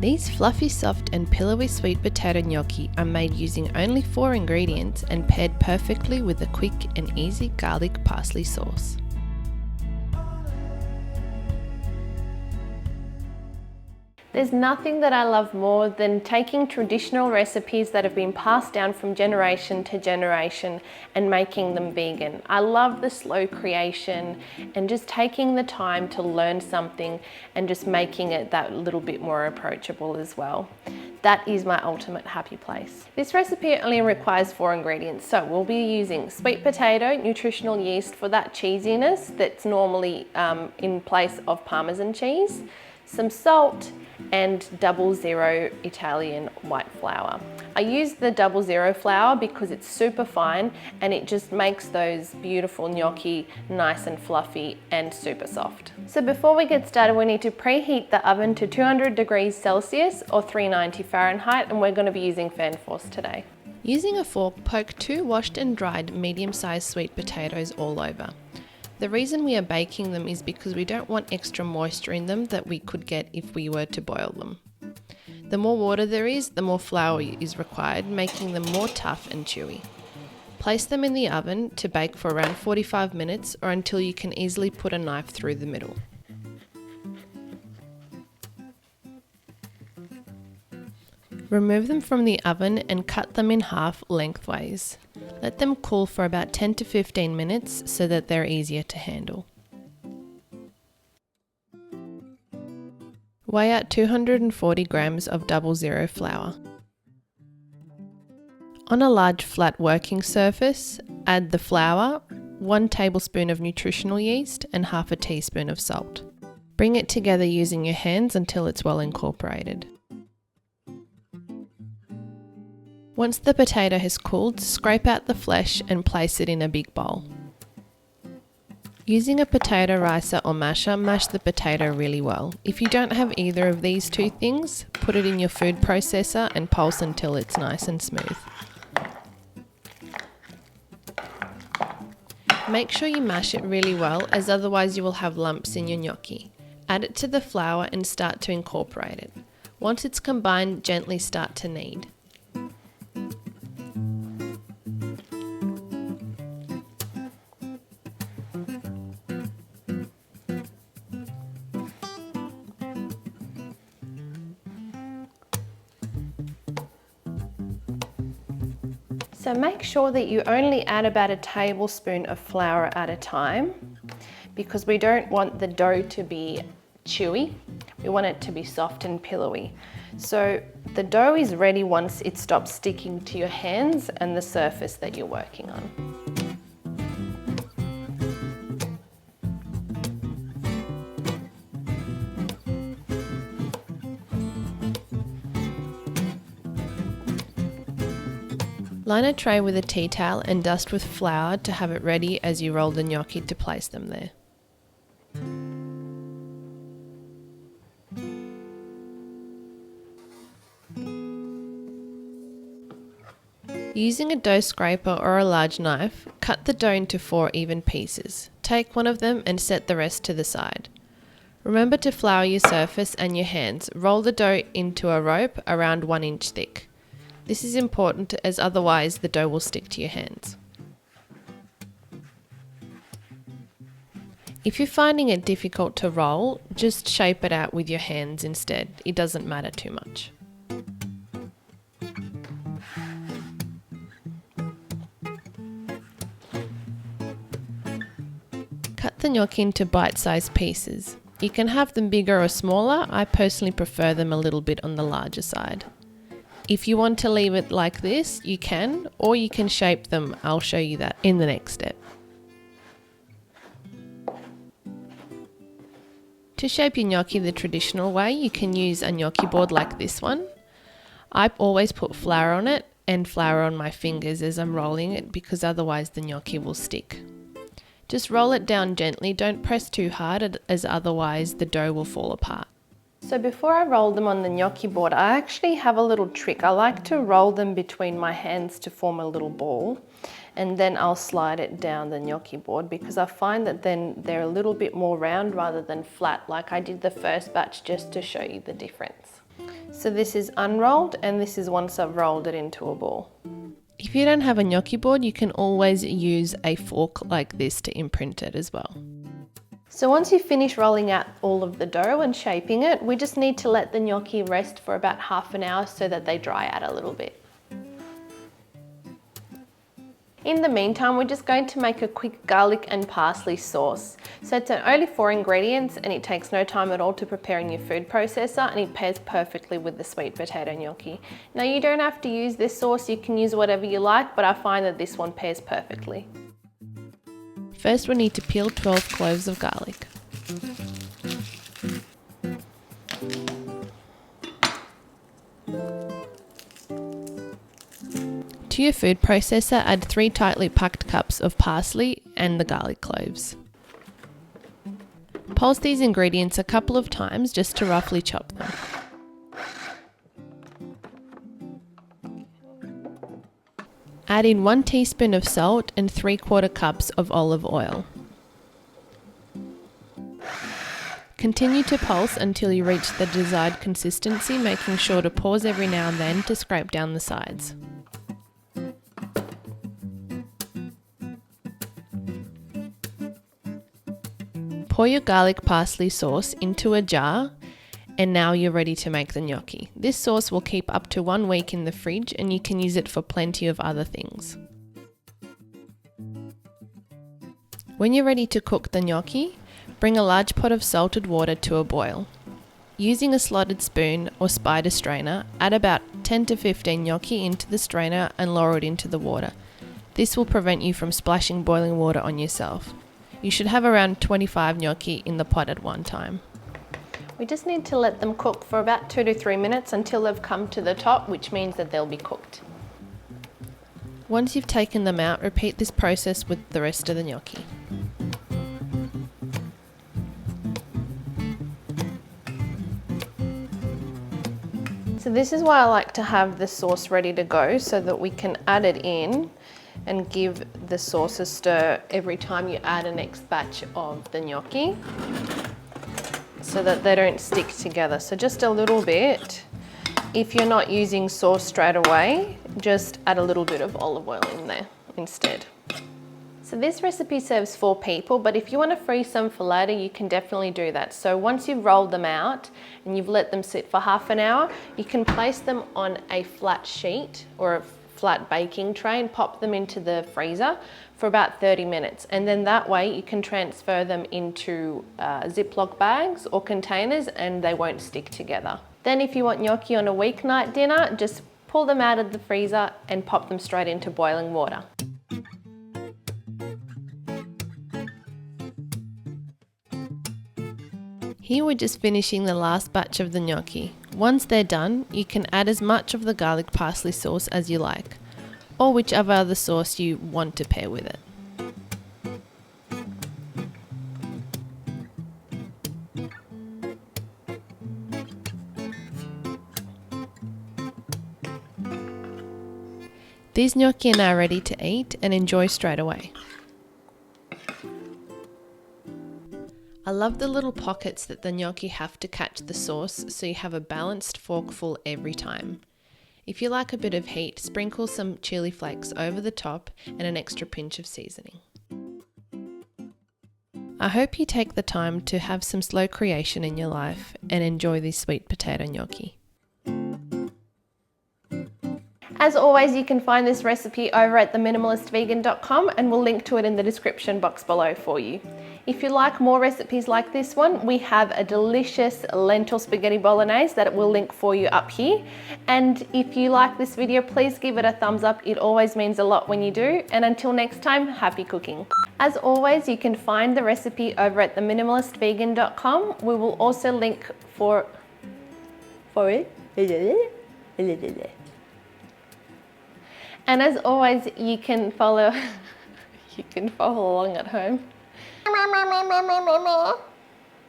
These fluffy, soft and pillowy sweet potato gnocchi are made using only 4 ingredients and paired perfectly with a quick and easy garlic parsley sauce. There's nothing that I love more than taking traditional recipes that have been passed down from generation to generation and making them vegan. I love the slow creation and just taking the time to learn something and just making it that little bit more approachable as well. That is my ultimate happy place. This recipe only requires 4 ingredients, so we'll be using sweet potato, nutritional yeast for that cheesiness that's normally in place of Parmesan cheese, some salt, and 00 Italian white flour. I use the 00 flour because it's super fine and it just makes those beautiful gnocchi nice and fluffy and super soft. So before we get started, we need to preheat the oven to 200 degrees Celsius or 390 Fahrenheit, and we're going to be using fan force today. Using a fork, poke 2 washed and dried medium-sized sweet potatoes all over. The reason we are baking them is because we don't want extra moisture in them that we could get if we were to boil them. The more water there is, the more flour is required, making them more tough and chewy. Place them in the oven to bake for around 45 minutes or until you can easily put a knife through the middle. Remove them from the oven and cut them in half lengthways. Let them cool for about 10 to 15 minutes so that they're easier to handle. Weigh out 240 grams of 00 flour. On a large flat working surface, add the flour, 1 tablespoon of nutritional yeast and half a teaspoon of salt. Bring it together using your hands until it's well incorporated. Once the potato has cooled, scrape out the flesh and place it in a big bowl. Using a potato ricer or masher, mash the potato really well. If you don't have either of these 2 things, put it in your food processor and pulse until it's nice and smooth. Make sure you mash it really well, as otherwise you will have lumps in your gnocchi. Add it to the flour and start to incorporate it. Once it's combined, gently start to knead. So make sure that you only add about a tablespoon of flour at a time, because we don't want the dough to be chewy. We want it to be soft and pillowy. So the dough is ready once it stops sticking to your hands and the surface that you're working on. Line a tray with a tea towel and dust with flour to have it ready as you roll the gnocchi to place them there. Using a dough scraper or a large knife, cut the dough into 4 even pieces. Take one of them and set the rest to the side. Remember to flour your surface and your hands. Roll the dough into a rope around 1 inch thick. This is important as otherwise the dough will stick to your hands. If you're finding it difficult to roll, just shape it out with your hands instead. It doesn't matter too much. Cut the gnocchi into bite-sized pieces. You can have them bigger or smaller. I personally prefer them a little bit on the larger side. If you want to leave it like this, you can, or you can shape them. I'll show you that in the next step. To shape your gnocchi the traditional way, you can use a gnocchi board like this one. I always put flour on it and flour on my fingers as I'm rolling it, because otherwise the gnocchi will stick. Just roll it down gently, don't press too hard as otherwise the dough will fall apart. So before I roll them on the gnocchi board, I actually have a little trick. I like to roll them between my hands to form a little ball, and then I'll slide it down the gnocchi board because I find that then they're a little bit more round rather than flat like I did the first batch, just to show you the difference. So this is unrolled and this is once I've rolled it into a ball. If you don't have a gnocchi board, you can always use a fork like this to imprint it as well. So once you finish rolling out all of the dough and shaping it, we just need to let the gnocchi rest for about half an hour so that they dry out a little bit. In the meantime, we're just going to make a quick garlic and parsley sauce. So it's only 4 ingredients and it takes no time at all to prepare in your food processor, and it pairs perfectly with the sweet potato gnocchi. Now you don't have to use this sauce, you can use whatever you like, but I find that this one pairs perfectly. First we need to peel 12 cloves of garlic. To your food processor, add 3 tightly packed cups of parsley and the garlic cloves. Pulse these ingredients a couple of times just to roughly chop them. Add in 1 teaspoon of salt and 3/4 cups of olive oil. Continue to pulse until you reach the desired consistency, making sure to pause every now and then to scrape down the sides. Pour your garlic parsley sauce into a jar, and now you're ready to make the gnocchi. This sauce will keep up to 1 week in the fridge and you can use it for plenty of other things. When you're ready to cook the gnocchi, bring a large pot of salted water to a boil. Using a slotted spoon or spider strainer, add about 10 to 15 gnocchi into the strainer and lower it into the water. This will prevent you from splashing boiling water on yourself. You should have around 25 gnocchi in the pot at one time. We just need to let them cook for about 2 to 3 minutes until they've come to the top, which means that they'll be cooked. Once you've taken them out, repeat this process with the rest of the gnocchi. So this is why I like to have the sauce ready to go, so that we can add it in and give the sauce a stir every time you add a next batch of the gnocchi, so that they don't stick together. So just a little bit. If you're not using sauce straight away, just add a little bit of olive oil in there instead. So this recipe serves 4 people, but if you want to freeze some for later, you can definitely do that. So once you've rolled them out and you've let them sit for half an hour, you can place them on a flat sheet or a flat baking tray and pop them into the freezer for about 30 minutes. And then that way you can transfer them into Ziploc bags or containers and they won't stick together. Then if you want gnocchi on a weeknight dinner, just pull them out of the freezer and pop them straight into boiling water. Here we're just finishing the last batch of the gnocchi. Once they're done, you can add as much of the garlic parsley sauce as you like, or whichever other sauce you want to pair with it. These gnocchi are now ready to eat and enjoy straight away. I love the little pockets that the gnocchi have to catch the sauce, so you have a balanced forkful every time. If you like a bit of heat, sprinkle some chili flakes over the top and an extra pinch of seasoning. I hope you take the time to have some slow creation in your life and enjoy these sweet potato gnocchi. As always, you can find this recipe over at theminimalistvegan.com and we'll link to it in the description box below for you. If you like more recipes like this one, we have a delicious lentil spaghetti bolognese that we'll link for you up here. And if you like this video, please give it a thumbs up. It always means a lot when you do. And until next time, happy cooking. As always, you can find the recipe over at theminimalistvegan.com. We will also link for it. And as always, you can follow along at home.